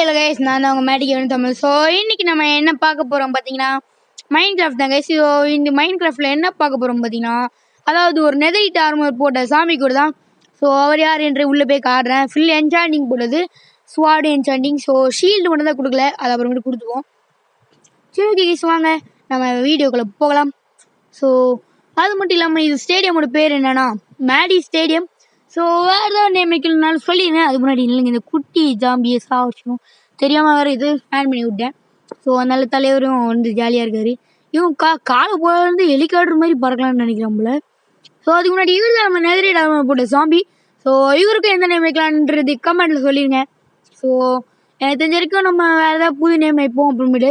Hello guys, நான் தான் உங்கள் மேடிக் தமிழ். ஸோ இன்னைக்கு நம்ம என்ன பார்க்க போகிறோம் பார்த்தீங்கன்னா, மைண்ட் கிராஃப்ட் தான் கைஸ். ஸோ இந்த மைண்ட் கிராஃப்டில் என்ன பார்க்க போகிறோம் பார்த்தீங்கன்னா, அதாவது ஒரு நெதரிட் ஆர்மர் போட்ட சாமி கூட தான். ஸோ அவர் யார் என்று உள்ளே போய் காடுறேன். ஃபுல் என்சாண்டிங் போட்டது, ஸ்வாடு என்சாண்டிங். ஸோ ஷீல்டு மட்டும் தான் கொடுக்கல, அதை அப்புறமேட்டு கொடுத்துவோம். சரி ஓகே கைஸ், வாங்க நம்ம வீடியோக்குள்ளே போகலாம். ஸோ அது மட்டும் இல்லாமல் இது ஸ்டேடியமோட பேர் என்னன்னா மேடி ஸ்டேடியம். ஸோ வேறு ஏதாவது நேம் வைக்கலனாலும் சொல்லிடுறேன். அதுக்கு முன்னாடி இல்லைங்க, இந்த குட்டி ஜாம்பியை சாவச்சிடும் தெரியாமல் வேறு இது ஹேண்ட் பண்ணி விட்டேன். ஸோ அதனால தலைவரும் வந்து ஜாலியாக இருக்கார். இவன் காலை போல ஹெலிகாப்டர் மாதிரி பறக்கலாம்னு நினைக்கிறேன் போல. ஸோ அதுக்கு முன்னாடி இவர் தான் நம்ம நெதரிட் ஆர்மர் போட்ட ஜாம்பி. ஸோ இவருக்கும் எந்த நேம் வைக்கலான்றது கமெண்ட்டில் சொல்லிடுங்க. ஸோ எனக்கு தெரிஞ்ச வரைக்கும் நம்ம வேறு ஏதாவது புது நேம் வைப்போம். அப்புறமேட்டு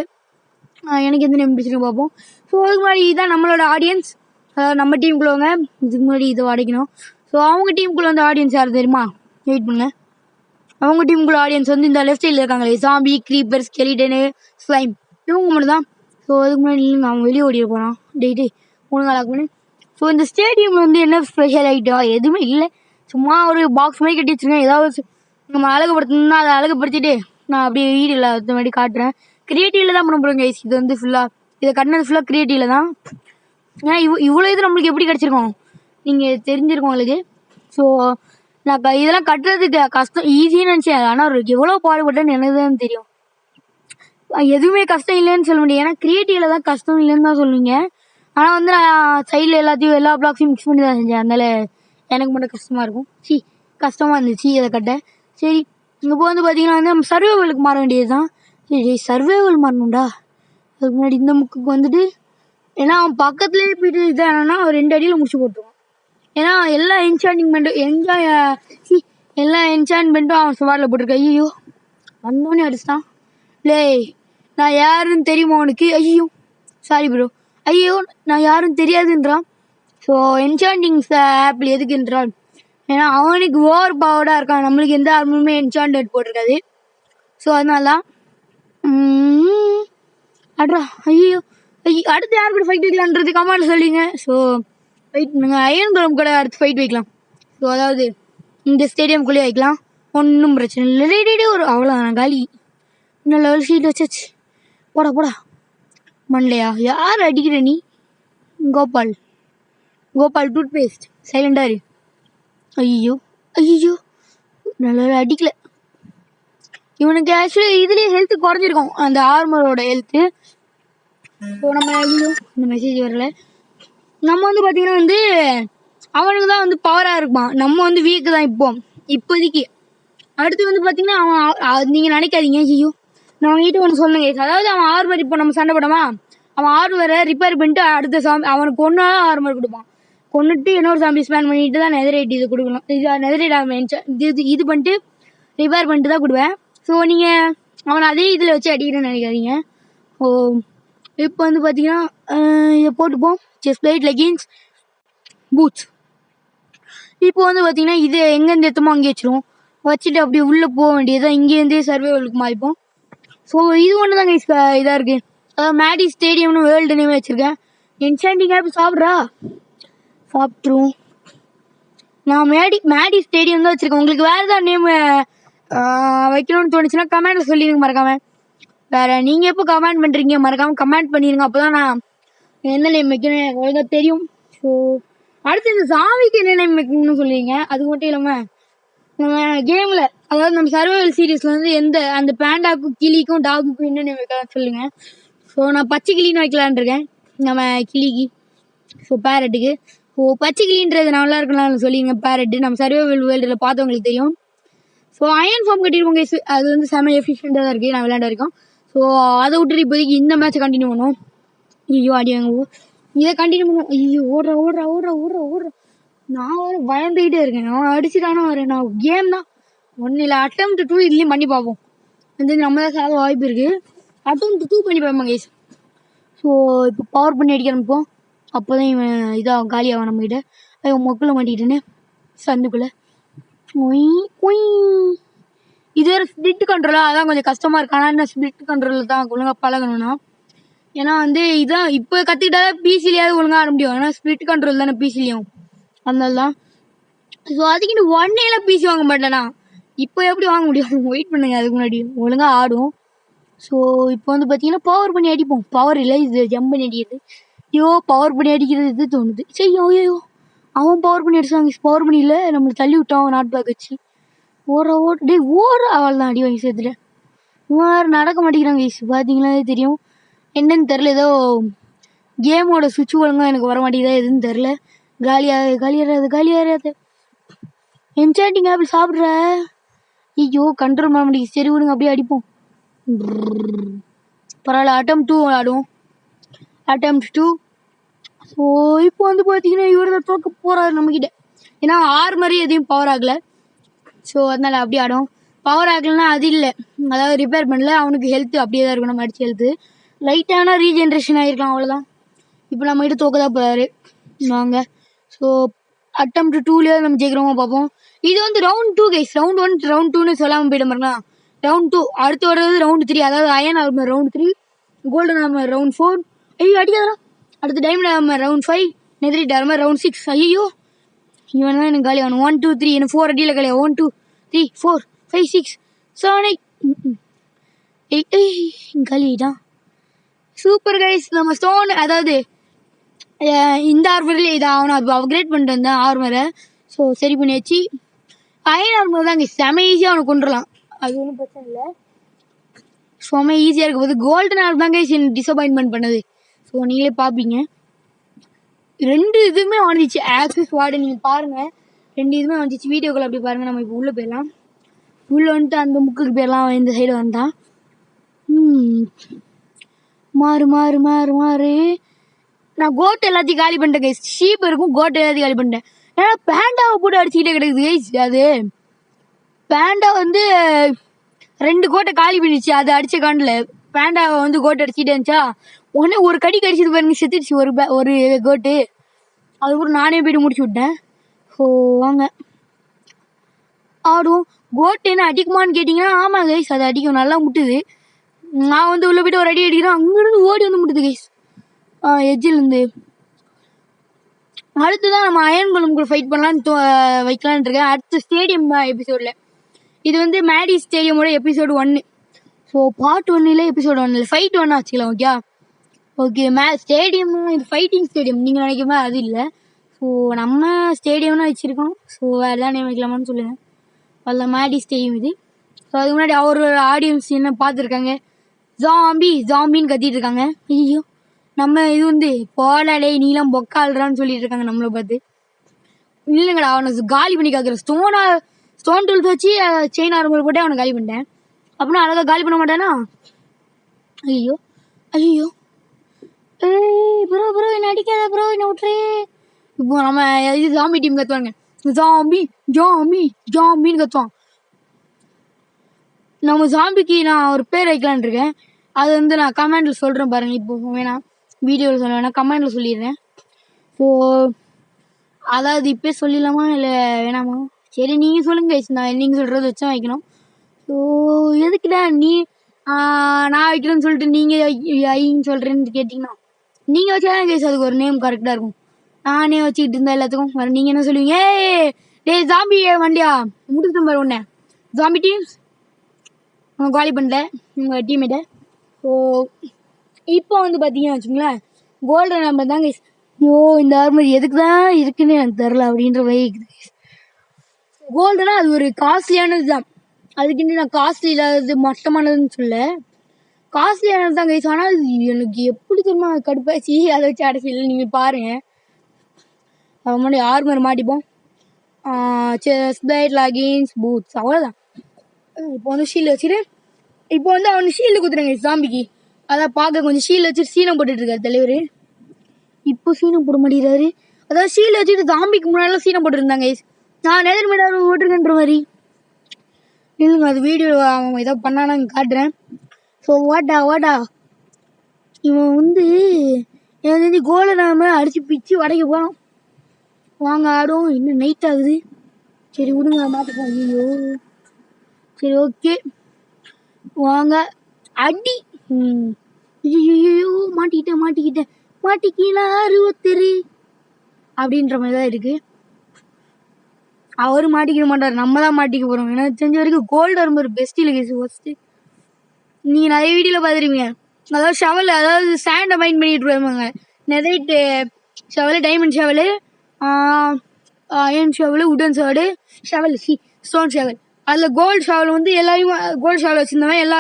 எனக்கு எந்த நேம் பிடிச்சிருக்கு பார்ப்போம். ஸோ அதுக்கு முன்னாடி இதுதான் நம்மளோட ஆடியன்ஸ், நம்ம டீமுக்குள்ளவங்க. இதுக்கு முன்னாடி இதை அடைக்கணும். ஸோ அவங்க டீமுக்குள்ளே வந்து ஆடியன்ஸ் யார் தெரியுமா? வெயிட் பண்ணுங்க. அவங்க டீமுக்குள்ள ஆடியன்ஸ் வந்து இந்த லெஃப்ட் சைடில் இருக்காங்களே, சாம்பி, க்ரீப்பர், ஸ்கெலிட்டனு, ஸ்லைம், இவங்க மட்டும் தான். ஸோ அதுக்கு முன்னாடி இல்லைங்க, அவன் வெளியே ஓடிட போகிறான். டெய்ட்டு ஒழுங்காக லாக் பண்ணு. ஸோ இந்த ஸ்டேடியமில் வந்து என்ன ஸ்பெஷல் ஐட்டம் எதுவுமே இல்லை, சும்மா ஒரு பாக்ஸ் மாதிரி கட்டி வச்சுருக்கேன். ஏதாவது நம்ம அழகுப்படுத்தணும்னா அதை அழகுப்படுத்திட்டு நான் அப்படியே வீடு இல்லாத மாதிரி காட்டுறேன். கிரியேட்டிவில் தான் பண்ண போகிறோம் கைஸ். இது வந்து ஃபுல்லாக இதை கட்டினது ஃபுல்லாக கிரியேட்டிவில் தான். ஏன்னா இவ்வளோ இது நம்மளுக்கு எப்படி கிடச்சிருக்கோம் நீங்கள் தெரிஞ்சிருக்கோம் உங்களுக்கு. ஸோ நான் இதெல்லாம் கட்டுறதுக்கு கஷ்டம் ஈஸின்னு நினச்சேன், ஆனால் எவ்வளோ பாடுபட்டேன்னு எனக்கு தான் தெரியும். எதுவுமே கஷ்டம் இல்லைன்னு சொல்ல முடியாது, ஏன்னா கிரியேட்டிவில் தான் கஷ்டம் இல்லைன்னு தான் சொல்லுவீங்க. ஆனால் வந்து நான் சைடில் எல்லாத்தையும் எல்லா பிளாக்ஸையும் மிக்ஸ் பண்ணி தான் செஞ்சேன். அதனால் எனக்கு மட்டும் கஷ்டமாக இருக்கும். கஷ்டமாக இருந்துச்சு இதை கட்ட. சரி, இப்போ வந்து பார்த்தீங்கன்னா வந்து நம்ம சர்வைவலுக்கு மாற வேண்டியது தான். சரி, சர்வைவல் மாறணும்டா. அதுக்கு முன்னாடி இந்த முக்குக்கு வந்துட்டு, ஏன்னா அவன் பக்கத்துலேயே போயிட்டு இதான் என்னன்னா ஒரு 2 அடியில் முடிச்சு போட்டுருவான். ஏன்னா எல்லா எல்லா என்சான்மெண்ட்டும் அவன் சுவாரில் போட்டிருக்க. ஐயோ வந்தோடனே அடிச்சிட்டான். லே, நான் யாருன்னு தெரியுமா அவனுக்கு? ஐயோ சாரி ப்ரோ, ஐயோ நான் யாரும் தெரியாதுன்றான். ஸோ என்சாண்டிங்ஸ் ஆப்பிள் எதுக்கு என்றால், ஏன்னா அவனுக்கு ஓவர் பவர்டாக இருக்கான், நம்மளுக்கு எந்த ஆர்முமே என்சாண்டட் போட்டிருக்காது. ஸோ அதனால தான் அட்ரா. ஐயோ அடுத்து யார் கூட ஃபைட் வைக்கலான்றது கமெண்ட் சொல்லிங்க. ஸோ வெயிட் பண்ணுங்க, அயன் குளம் கூட அடுத்து ஃபைட் வைக்கலாம். ஸோ அதாவது இந்த ஸ்டேடியம்குள்ளேயே வைக்கலாம், ஒன்றும் பிரச்சனை இல்லை. ஒரு அவ்வளோதான் காலி. இன்னும் லெவல் ஷீட் வச்சாச்சு. போடா போடா மண்டையா, யார் அடிக்கிற நீ? கோபால் டூத் பேஸ்ட், சைலண்டாக இரு. ஐயோ நல்ல அடிக்கல. இவனுக்கு ஆக்சுவலி இதுலேயே ஹெல்த்து குறைஞ்சிருக்கும், அந்த ஆர்மரோட ஹெல்த்து. ஸோ நம்ம இந்த மெசேஜ் வரல. நம்ம வந்து பார்த்திங்கன்னா வந்து அவனுக்கு தான் வந்து பவராக இருப்பான், நம்ம வந்து வீக்கு தான் இப்போதைக்கு. அடுத்து வந்து பார்த்திங்கன்னா அவன் நீங்கள் நினைக்காதீங்க. ஐயோ நான் அவங்ககிட்ட ஒன்று சொல்லுங்க, அதாவது அவன் ஆர்மர் இப்போ நம்ம சண்டை போடாமா, அவன் ஆர்மரை ரிப்பேர் பண்ணிட்டு அடுத்த சாமி அவனுக்கு ஒன்றா ஆர்மர் கொடுப்பான். கொண்டுட்டு இன்னொரு சாம்பி ஸ்பேன் பண்ணிட்டு தான் நெதரைட் இது கொடுக்கணும். இது நெதரைட் ஆர்மர் இது பண்ணிட்டு ரிப்பேர் பண்ணிட்டு தான் கொடுவேன். ஸோ நீங்கள் அவனை அதே இதில் வச்சு அடிக்கிறேன்னு நினைக்காதீங்க. ஓ இப்போ வந்து பார்த்தீங்கன்னா இதை போட்டுப்போம், செஸ்ட் பிளேட், லெகின்ஸ், பூட்ஸ். இப்போ வந்து பார்த்தீங்கன்னா இது எங்கேருந்து எத்தமோ அங்கே வச்சுட்டு அப்படியே உள்ளே போக வேண்டியதுதான். இங்கேருந்தே சர்வைவலுக்கு மாறிப்போம். ஸோ இது ஒன்று தான் இதாக இருக்குது. அதாவது மேடி ஸ்டேடியம்னு வேர்ல்டு நேமே வச்சுருக்கேன். என்சாண்டிங் ஆப் சாப்பிட்ருவோம். நான் மேடி ஸ்டேடியம் தான் வச்சுருக்கேன். உங்களுக்கு வேறு ஏதாவது நேம் வைக்கணும்னு தோணுச்சுன்னா கமெண்ட்டில் சொல்லிடுங்க மறக்காமல். வேறு நீங்கள் எப்போ கமெண்ட் பண்ணுறீங்க மறக்காமல் கமெண்ட் பண்ணிடுங்க, அப்போ தான் நான் என்ன நேம் வைக்கணும் எனக்கு ஒழுங்காக தெரியும். ஸோ அடுத்து இந்த சாமிக்கு என்ன நேம் வைக்கணும்னு சொல்லுவீங்க. அது மட்டும் இல்லாமல் நம்ம கேமில், அதாவது நம்ம சர்வைவல் சீரீஸில் வந்து அந்த பேண்டாக்கும் கிளிக்கும் டாகுக்கும் என்ன நேம் வைக்கலாம்னு சொல்லுங்கள். ஸோ நான் பச்சை கிளின்னு வைக்கலான் இருக்கேன் நம்ம கிளிக்கு. ஸோ பேரட்டுக்கு பச்சை கிளின்றது நல்லா இருக்கலாம்னு சொல்லிடுங்க. பேரட்டு நம்ம சர்வைவல் வேர்ல்டில் பார்த்தவங்களுக்கு தெரியும். ஸோ அயன் ஃபார்ம் கட்டிடுவோம் கைஸ், அது வந்து செம எஃபிஷியண்ட்டாக தான் இருக்குது, நான் விளையாட இருக்கோம். ஸோ அதை விட்டுட்டு இப்போதைக்கு இந்த மேட்ச்சை கண்டினியூ பண்ணுவோம். ஐயோ அடி வாங்குவோம், இதை கண்டினியூ பண்ணுவோம். ஐயோ ஓடுற நான் வேறு பயந்துக்கிட்டே இருக்கேன், அவன் அடிச்சுட்டானா வரேன். நான் கேம் தான் ஒன்றும் இல்லை, அட்டெம்ப்ட் 2 இதுலேயும் பண்ணி பார்ப்போம். வந்து நம்ம தான் சாக வாய்ப்பு இருக்குது. அட்டெம்ப்ட் 2 பண்ணி பார்ப்போம் கைஸ். ஸோ இப்போ பவர் பண்ணி அடிக்க ஆரம்பிப்போம். அப்போ தான் இவன் இதாக காலியாகும் நம்மகிட்ட. ஐயோ மொக்கில் மாட்டிக்கிட்டேன்னு சந்துக்குள்ளே. இது வேறு ஸ்பிளிட் கண்ட்ரோலாக, அதான் கொஞ்சம் கஷ்டமாக இருக்கு. ஆனால் என்ன ஸ்பிளிட் கண்ட்ரோலில் தான் ஒழுங்காக பழகணும்னா, ஏன்னா வந்து இதான் இப்போ கற்றுக்கிட்டாதான் பிசிலையாவது ஒழுங்காக ஆட முடியும். ஏன்னா ஸ்பிளிட் கண்ட்ரோல் தானே பிசிலையும், அதனால தான். ஸோ அதுக்கு இன்னும் 1 டேல பிசி வாங்க மாட்டேனா, இப்போ எப்படி வாங்க முடியும்? வெயிட் பண்ணுங்க, அதுக்கு முன்னாடி ஒழுங்காக ஆடும். ஸோ இப்போ வந்து பார்த்தீங்கன்னா பவர் பண்ணி அடிப்போம். பவர் இல்லை, இது ஜம்ப் பண்ணி அடிக்கிறது. ஐயோ பவர் பண்ணி அடிக்கிறது இது தோணுது. சரி ஐயோ அவன் பவர் பண்ணி அடிச்சாங்க. பவர் பண்ணி இல்லை, நம்மளை தள்ளி விட்டான் நாட் பேக் வச்சு. டே ஓடுற அவள் தான் அடி வாங்கி சேர்த்துட்டேன். வேறு நடக்க மாட்டேங்கிறாங்க. பார்த்தீங்களா தெரியும் என்னன்னு தெரில. ஏதோ கேமோட சுவிட்ச் ஒழுங்காக எனக்கு வர மாட்டேங்குதா எதுன்னு தெரில. காலியாகாது. என்சாண்டிங் ஆப்பிள் சாப்பிட்ற. ஐயோ கண்ட்ரோல் பண்ண முடியும். சரி விடுங்க, அப்படியே அடிப்போம். பரவாயில்ல, அட்டம் 2 விளாடுவோம். அட்டம் 2. ஸோ இப்போ வந்து பார்த்தீங்கன்னா இவர் தான் தோக்க போகிறாரு நம்மக்கிட்ட. ஏன்னா மாதிரி எதையும் பவர் ஆகலை. ஸோ அதனால் அப்படி ஆடும். பவர் ஆகலைன்னா அது இல்லை, அதாவது ரிப்பேர் பண்ணல, அவனுக்கு ஹெல்த்து அப்படியே தான் இருக்கும். நம்ம அடிச்சு ஹெல்த்து லைட்டான ரீஜென்ரேஷன் ஆகிருக்கலாம், அவ்வளோதான். இப்போ நம்மகிட்ட தோக்க தான் போகிறாரு. வாங்க. ஸோ அட்டம் 2லேயே நம்ம ஜெயிக்கிறவங்க பார்ப்போம். இது வந்து ரவுண்ட் 2 கைஸ். ரவுண்ட் 1 ரவுண்ட் 2ன்னு சொல்லாமல் போயிட பாருங்களா. ரவுண்ட் 2 அடுத்து வர்றது ரவுண்ட் 3. அதாவது iron armour round 3, golden armour round 4. ஐயோ அடிக்காதா. அடுத்து diamond armour round 5, netherite armour round 6. ஐயோ இவன் தான் எனக்கு காலி ஆகணும். 1 2 3 எனக்கு 4 அடியில் காலியா. 1 2 3 4 5 6 7 8 காலி ஆகிட்டான். Super guys. நம்ம ஸ்டோன், அதாவது இந்த ஆர்மரில் இதை அவனை அப்கிரேட் பண்ணிட்டு வந்தேன் ஆர்மரை. ஸோ சரி பண்ணியாச்சு. அயன் ஆர்மர் தான் கைஸ், செம ஈஸியாக அவனை கொண்டுடலாம், அது ஒன்றும் பிரச்சனை இல்லை. செம ஈஸியாக இருக்கும் போது கோல்டன் ஆர்மர் தான் கைஸ் எனக்கு டிசப்பாயின்மெண்ட் பண்ணது. ஸோ நீங்களே பார்ப்பீங்க. 2 இதுவுமே வந்துச்சு. ஆக்சஸ் வார்டு நீங்கள் பாருங்கள், 2 இதுவுமே வந்துச்சு. வீடியோக்குள்ள அப்படி பாருங்கள். நம்ம இப்போ உள்ளே போயிடலாம். உள்ளே வந்துட்டு அந்த முக்குக்கு போயிடலாம். இந்த சைடு வந்தான். மாறு. நான் கோட் எல்லாத்தையும் காலி பண்ணிட்டேன் கைஸ். ஷீப் இருக்கும், கோட் எல்லாத்தையும் காலி பண்ணிட்டேன். ஏன்னா பேண்டாவை போட்டு அடிச்சுக்கிட்டே கிடக்குது கைஸ். அது பேண்டா வந்து 2 கோட்டை காலி பண்ணிடுச்சு. அது அடிச்ச காண்டில் பேண்டாவை வந்து கோட்டை அடிச்சுட்டே இருந்துச்சா, உடனே ஒரு கடி கடிச்சது பாருங்க, செத்துடுச்சு ஒரு கோட்டு. அதுக்கப்புறம் நானே போய்ட்டு முடிச்சு விட்டேன். ஸோ வாங்க ஆடும். கோட்டு என்ன அடிக்குமான்னு கேட்டிங்கன்னா ஆமாம் கைஸ், அது அடிக்கும், நல்லா முட்டுது. நான் வந்து உள்ளே போய்ட்டு ஒரு அடி அடிக்கிறேன், அங்கேருந்து ஓடி வந்து முட்டுது கைஸ், எஜ்ஜிலேருந்து. அடுத்துதான் நம்ம அயன் கோலம் கூட ஃபைட் பண்ணலான்னு வைக்கலான் இருக்கேன் அடுத்த ஸ்டேடியம் எபிசோடில். இது வந்து மேடி ஸ்டேடியமோட episode 1. So part 1 episode 1 fight 1 வச்சுக்கலாம். ஓகே ஸ்டேடியம் இது ஃபைட்டிங் ஸ்டேடியம் நீங்கள் நினைக்கிற அது இல்லை. ஸோ நம்ம ஸ்டேடியம்னு வச்சுருக்கோம். ஸோ வேறு தான் நேம் வைக்கலாமான்னு சொல்லுங்கள். அதில் மேடி ஸ்டேடியம் இது. ஸோ அதுக்கு முன்னாடி அவரோட ஆடியன்ஸ் என்ன பார்த்துருக்காங்க, ஜாம்பின்னு கத்திட்டு இருக்காங்க. ஐயோ நம்ம இது வந்து போடாடே நீலாம் பொக்கால்றான்னு சொல்லிட்டு இருக்காங்க நம்மளை பார்த்து. இல்லைங்கடா, அவனை காலி பண்ணி காக்குற ஸ்டோன் டூல்ஸ் வச்சு செயின் ஆர்மர் போட்டு அவனை காலி பண்ணிட்டேன். அப்படின்னா அழகாக காலி பண்ண மாட்டானா. ஐயோ ப்ரோ என்ன அடிக்காத ப்ரோ, என்ன விட்டுரு. இப்போ நம்ம இது ஜாம்பி டீம் கத்துவாங்க, ஜாம்பின்னு கத்துவான். நம்ம ஜாம்பிக்கு நான் ஒரு பேர் வைக்கலான் இருக்கேன். அது வந்து நான் கமெண்டில் சொல்கிறேன் பாருங்கள். இப்போ வேணாம் வீடியோவில் சொல்ல வேணாம், கமெண்டில் சொல்லிடுறேன். ஸோ அதாவது இப்போ சொல்லிடலாமா இல்லை வேணாமா? சரி நீங்கள் சொல்லுங்கள். நான் நீங்கள் சொல்கிறது வச்சா வைக்கணும். ஸோ எதுக்குடா நான் வைக்கிறேன்னு சொல்லிட்டு நீங்கள் ஐன்னு சொல்கிறேன்னு கேட்டிங்கன்னா, நீங்கள் வச்சாதான் கேஸ் அதுக்கு ஒரு நேம் கரெக்டாக இருக்கும். நானே வச்சுக்கிட்டு இருந்தா எல்லாத்துக்கும் வர நீங்கள் என்ன சொல்லுவீங்க, டே ஜாம்பி வண்டியா முடிச்சுட்டு பாரு ஒன்று ஜாம்பி டீம்ஸ் அவங்க காலி பண்ணல உங்கள் டீம்மேட்டை. ஸோ இப்போ வந்து பார்த்தீங்கன்னா வச்சுங்களேன், கோல்டன் ஆர்மர் தான் கைஸ். ஐயோ இந்த ஆர்மர் எதுக்கு தான் இருக்குன்னு எனக்கு தெரில அப்படின்ற மாதிரி இருக்குது கைஸ். கோல்டுனா அது ஒரு காஸ்ட்லியானது தான், அதுக்குன்னு நான் காஸ்ட்லி இல்லாதது மட்டமானதுன்னு சொல்ல, காஸ்ட்லியானது தான் கைஸ். ஆனால் எனக்கு எப்படி தெரியுமா கடுப்பாச்சு, அதை வச்சு அடைச்சிடல. நீங்கள் பாருங்கள், அவன் முன்னாடி ஆர்மர் மாட்டிப்போம், செஸ்ட் பிளேட், லெகின்ஸ், பூட்ஸ், அவ்வளோதான். இப்போ வந்து ஷீல்டு வச்சுட்டு இப்போ வந்து அவனுக்கு ஷீல்டு குத்துறாங்க ஜாம்பிக்கு. அதான் பார்க்க கொஞ்சம் ஷீல்டு வச்சுட்டு சீனம் போட்டுட்ருக்காரு தலைவர். இப்போ சீனம் போட மாட்டேங்கிறாரு. அதாவது ஷீல்டு வச்சுட்டு ஜாம்பிக்கு முன்னாடிலாம் சீனம் போட்டுருந்தாங்க கைஸ். நான் நெதர் மீடாக ஓட்டுருக்கேன்ற மாதிரி இல்லைங்க, அது வீடியோ அவன் ஏதோ பண்ணானான்னு காட்டுறேன். ஸோ வாட்டா இவன் வந்து எனக்கு வந்து கோலை நாம அடித்து பிச்சு உடைக்க போகிறான். வாங்க ஆடும், இன்னும் நைட் ஆகுது. சரி விடுங்க மாட்டிப்போம். ஐயோ சரி ஓகே வாங்க அடி. ஐயோ மாட்டிக்கிட்டேன் 61 அப்படின்ற மாதிரி தான் இருக்குது. அவர் மாட்டிக்க மாட்டார், நம்ம தான் மாட்டிக்க போகிறோம். எனக்கு தெரிஞ்ச வரைக்கும் கோல்டு ஆர்மர் பெஸ்ட் இல்லை கைஸ். ஃபஸ்ட்டு நீங்கள் நிறைய வீடியோவில் பார்த்துருப்பீங்க, அதாவது ஷவல், அதாவது சாண்டை மைண்ட் பண்ணிட்டு போயிருவாங்க. நெதரைட்டு ஷவலு, டைமண்ட் ஷவலு, அயன் ஷவலு, உடன் ஷவலு, ஷவல் ஸ்டோன் ஷவல். அதில் கோல்டு ஷவல் வந்து எல்லாரையும் கோல்டு ஷவல் வச்சுருந்தவன் எல்லா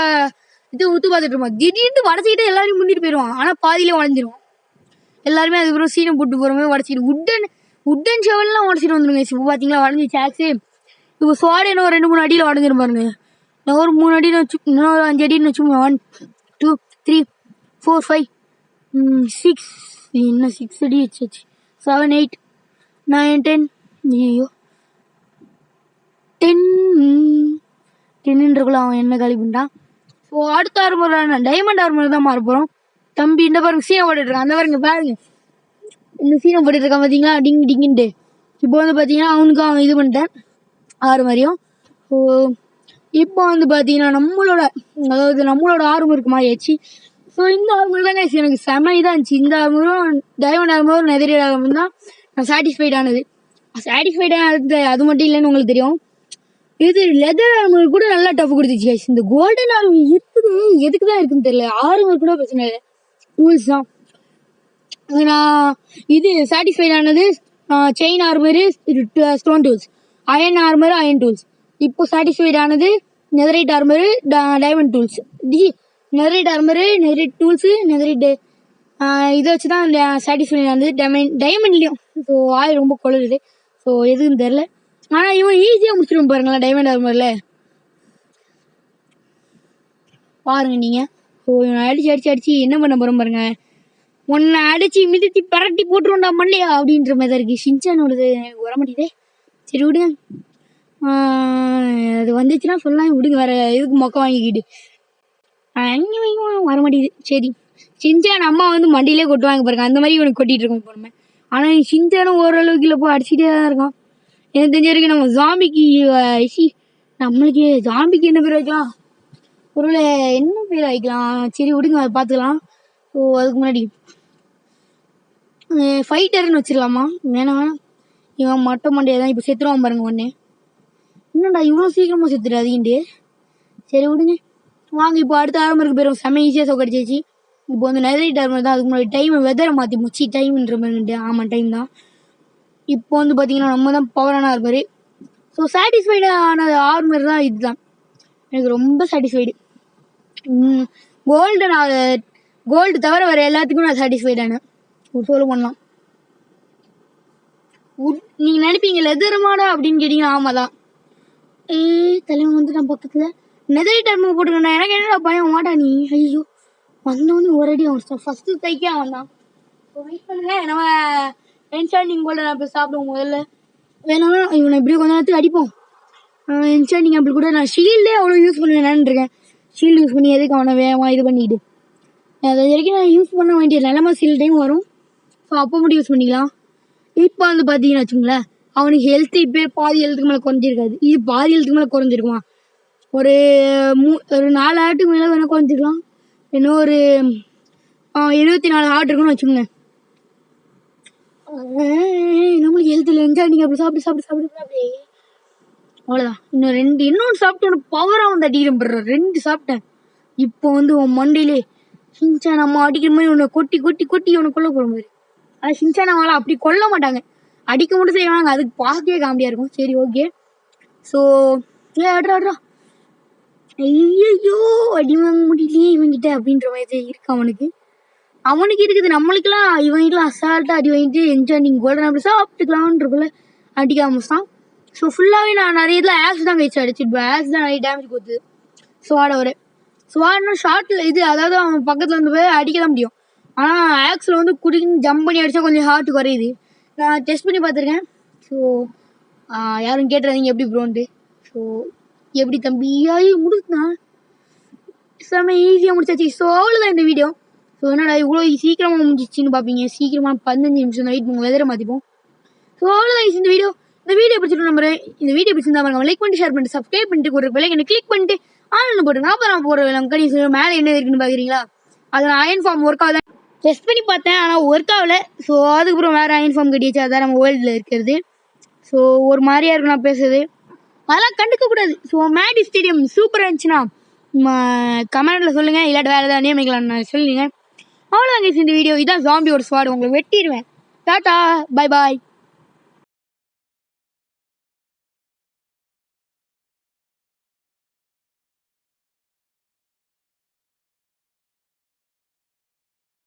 இது ஊற்று பார்த்துட்டு இருப்பான். திடீர்னு உடச்சிக்கிட்டு எல்லாரையும் முந்திட்டு போயிடுவான். ஆனால் பாதியிலே உடஞ்சிருவான். எல்லாருமே அதுக்கப்புறம் சீனை போட்டு போகிற மாதிரி உடச்சிக்கிட்டு உட்டன் ஷவல்லாம் உடச்சிட்டு வந்துருங்க. இப்போ பார்த்தீங்களா உடஞ்சிச்சு ஆக்ஸு. இப்போ சோடு என்ன ஒரு 2-3 அடியில் உடஞ்சிரும் பாருங்க. நான் ஒரு 3 அடின்னு வச்சு, இன்னொரு 5 அடின்னு வச்சு, 1 2 3 4 5 6, என்ன 6 அடி வச்சாச்சு, 7 8 9 10, ஐயோ 10ன்றக்குள்ள அவன் என்ன காலி பண்ணிட்டான். ஸோ அடுத்த ஆர்மர் டைமண்ட் ஆர்மர் தான் மாற போகிறோம். தம்பி இந்த பாருங்க சீனை போட்டுட்ருக்கான். அந்த பாருங்க பாருங்க இந்த சீனை போட்டுட்ருக்கான் பார்த்தீங்களா, டிங்கு டிங்குன்ட்டு. இப்போ வந்து பார்த்தீங்கன்னா அவனுக்கு அவன் இது பண்ணிட்டேன் 6 மாதிரியும். ஸோ இப்போ வந்து பார்த்தீங்கன்னா நம்மளோட ஆர்மருக்கு மாறியாச்சு. ஸோ இந்த ஆர்மர் தான் எனக்கு செம்ம இதாக இருந்துச்சு. இந்த ஆர்மரும் டைமண்ட் ஆர்மரும் நெதரியட் ஆர்மர் தான் நான் சாட்டிஸ்ஃபைட் ஆனது. அது மட்டும் இல்லைன்னு உங்களுக்கு தெரியும். இது லெதர் ஆர்மர் கூட நல்லா டஃப் கொடுத்துச்சு கைஸ். இந்த கோல்டன் ஆர்மர் இருக்குது, எதுக்கு தான் இருக்குன்னு தெரியல. ஆர்மர் கூட பிரச்சனை இல்லை, டூல்ஸ் தான். நான் இது சாட்டிஸ்ஃபைட் ஆனது chain armour, stone tools, iron armour, iron tools. இப்போ சாட்டிஸ்ஃபைட் ஆனது netherite armour, diamond tools. Netherite armour, netherite tools, netherite இதை வச்சு தான் சாட்டிஸ்ஃபைட் ஆனது டைமண்ட்லேயும். ஸோ ஆயில் ரொம்ப கொள்ளுது. ஸோ எதுன்னு தெரில, ஆனால் இவன் ஈஸியாக முடிச்சிடும் பாருங்களேன் டைமண்ட் ஆர்மரில். பாருங்க நீங்கள். ஸோ இவன் அடிச்சு என்ன பண்ண போகிறோம் பாருங்க. ஒன்றை அடித்து மிதித்து பரட்டி போட்டுருவோண்டா மண்டையா அப்படின்ற மாதிரி தான் இருக்குது. ஷின்சானோடது வர மாட்டேதே. சரி விடுங்க, அது வந்துச்சுன்னா சொல்லலாம் விடுங்க, வேறு எதுக்கு மொக்க வாங்கிக்கிட்டு. வர மாட்டேங்குது. சரி ஷின்சான் அம்மா வந்து மண்டியிலே கொட்டுவாங்க பாருங்க, அந்த மாதிரி இவனுக்கு கொட்டிகிட்டு இருக்கோம் பொறுமை. ஆனால் ஷின்சானும் ஓரளவுக்கு இல்லை போய் அடிச்சுட்டே தான் இருக்கான். எனக்கு தெரிஞ்ச வரைக்கும் நம்ம நம்மளுக்கு ஜாம்பிக்கு என்ன பேர் வைக்கலாம், பொருளை என்ன பேர் வைக்கலாம், சரி விடுங்க அதை பார்த்துக்கலாம். ஸோ அதுக்கு முன்னாடி ஃபைட்டர்னு வச்சிடலாமா, வேணாம் இவன் மொட்டை மண்டையை தான் இப்போ செத்துருவான் பாருங்க ஒன்று. என்னடா இவ்வளோ சீக்கிரமாக செத்துடாதீன்ட்டு. சரி விடுங்க, வாங்க இப்போ அடுத்த ஆரம்பருக்கு போயிடும். செம்ம ஈஸியாக சோக்கடிச்சிச்சு. இப்போ வந்து நெதரைட் ஆர்மர் தான். அதுக்கு முன்னாடி டைமை வெதரை மாற்றி முச்சி டைம்ன்ற மாதிரி. ஆமாம் டைம் தான். இப்போ வந்து பார்த்தீங்கன்னா நம்ம தான் பவரான ஆர்மரு. ஸோ சாட்டிஸ்ஃபைடான ஆர்மர் தான் இதுதான். எனக்கு ரொம்ப சாட்டிஸ்ஃபைடு. கோல்டு தவிர வேறு எல்லாத்துக்கும் நான் சாட்டிஸ்ஃபைடானேன். சொல்ல பண்ணலாம். நீங்கள் நினைப்பீங்க லெதரமாடா அப்படின்னு கேட்டிங்கன்னா ஆமாம் தான். தலைவன் வந்து நான் பக்கத்தில் நெதரைட் ஆர்மர் போட்டுக்கண்டா, எனக்கு என்னடா பயம் மாட்டா நீ. ஐயோ வந்தவொடனே ஒரு அடி அவன் ஃபஸ்ட்டு தைக்கே அவன் தான். ஸோ வெயிட் பண்ணுங்க, நம்ம என்சாண்டிங் கோல்டன் ஆப்பிள் சாப்பிடுவோம் முதல்ல. வேணாம் இவனை எப்படியும் கொஞ்ச நேரத்துக்கு அடிப்போம். என்சாண்டிங் ஆப்பிள் கூட நான் ஷீல்டே அவ்வளோ யூஸ் பண்ணுவேன் இருக்கேன். ஷீல்டு யூஸ் பண்ணி எதுக்கு அவனை வேகமாக இது பண்ணிக்கிட்டு, அது வரைக்கும் நான் யூஸ் பண்ண வேண்டிய நிலமை சில டைம் வரும். ஸோ அப்போ மட்டும் யூஸ் பண்ணிக்கலாம். இப்போ வந்து பார்த்தீங்கன்னு வச்சுங்களேன், அவனுக்கு ஹெல்த்து இப்போ பாதி ஹெல்த்துக்கு மேலே குறைஞ்சிருக்காது. இது பாதி ஹெல்த்துக்கு மேலே குறைஞ்சிருக்குமா, ஒரு 4 ஆட்டுக்கு மேலே வேணால் குறைஞ்சிக்கலாம். இன்னும் ஒரு 74 ஆட்டு இருக்குன்னு வச்சுக்கோங்க. நம்மளுக்கு ஹெல்த்தில் என்ஜாய் அப்படி சாப்பிட்டு அவ்வளோதான். இன்னொன்று சாப்பிட்டு உனக்கு பவராக வந்து அடிக்கிறேன் படுற 2 சாப்பிட்டேன். இப்போ வந்து உன் மண்டையிலே ஷின்சான் நம்ம அடிக்கிற மாதிரி உன்னை கொட்டி உன்னை கொல்ல போகிற மாதிரி. ஆனால் ஷின்சான் அவங்களாம் அப்படி கொல்ல மாட்டாங்க, அடிக்க மட்டும் செய்வாங்க. அதுக்கு பார்க்கவே காமெடியாக இருக்கும். சரி ஓகே. ஸோ ஆடுறா ஐயோ அடி வாங்க முடியலையே இவங்கிட்ட அப்படின்ற மாதிரி இருக்கு அவனுக்கு இருக்குது. நம்மளுக்கெல்லாம் இவங்கெல்லாம் அசால்ட்டாக அடி வாங்கிட்டு என்ஜாய் கோல்டன் அப்படி சாப்பிட்டுக்கலான்றக்குள்ள அடிக்க ஆரம்பிச்சான். ஸோ ஃபுல்லாகவே நான் நிறைய இதில் ஆக்ஸ் தான் வச்சு அடிச்சிருப்பேன். ஆக்ஸ் தான் நிறைய டேமேஜ் கொடுத்து. ஸ்வாட்னா ஷார்ட்டில் இது, அதாவது அவன் பக்கத்தில் வந்து போய் அடிக்க தான் முடியும். ஆனால் ஆக்ஸில் வந்து குடின்னு ஜம்ப் பண்ணி அடித்தா கொஞ்சம் ஹார்ட் குறையுது. நான் டெஸ்ட் பண்ணி பார்த்துருக்கேன். ஸோ யாரும் கேட்டுறாதீங்க எப்படி ப்ரோன்ட்டு. ஸோ எப்படி தம்பியாகி முடிச்சுதான் செம்ம ஈஸியாக முடிச்சாச்சு. ஸோ அவ்வளோதான் இந்த வீடியோ. ஸோ என்னடா இவ்வளோ சீக்கிரமாக முடிஞ்சிச்சின்னு பார்ப்பீங்க. சீக்கிரமாக 15 நிமிஷம் தான் வெயிட் பண்ணுங்க, வெதரை மாற்றிப்போம். ஸோ அவ்வளோதான் இந்த வீடியோ. இந்த வீடியோ பிடிச்சிட்டு நம்புறேன். இந்த வீடியோ பிடிச்சிருந்தா பாருங்க, லைக் பண்ணிட்டு ஷேர் பண்ணிட்டு சப்ஸ்கிரைப் பண்ணிட்டு ஒரு பெல்லைக்கனை கிளிக் பண்ணிட்டு ஆன்லைன் போட்டு நான் போகிற நமக்கு மேலே என்ன இருக்குன்னு பார்க்குறீங்களா, அது நான் அயன் ஃபார்ம் ஒர்க் ஆகுதான் டெஸ்ட் பண்ணி பார்த்தேன், ஆனால் ஒர்க் ஆகலை. ஸோ அதுக்கப்புறம் வேறு அயன் ஃபார்ம் கட்டியாச்சு. அதான் நம்ம வேர்ல்டில் இருக்கிறது. ஸோ ஒரு மாதிரியா இருக்கும் நான் பேசுறது, அதெல்லாம் கண்டுக்கக்கூடாது. ஸோ மேடி ஸ்டேடியம் சூப்பராக இருந்துச்சுன்னா கமெண்ட்டில் சொல்லுங்கள், இல்லாட்டி வேறு ஏதாவது நியமிக்கலாம் சொல்லுங்க. அவ்வளோதாங்க இந்த வீடியோ. இதான் ஜாம்பியோட ஸ்குவாட், உங்களை வெட்டிடுவேன். Tata, bye bye.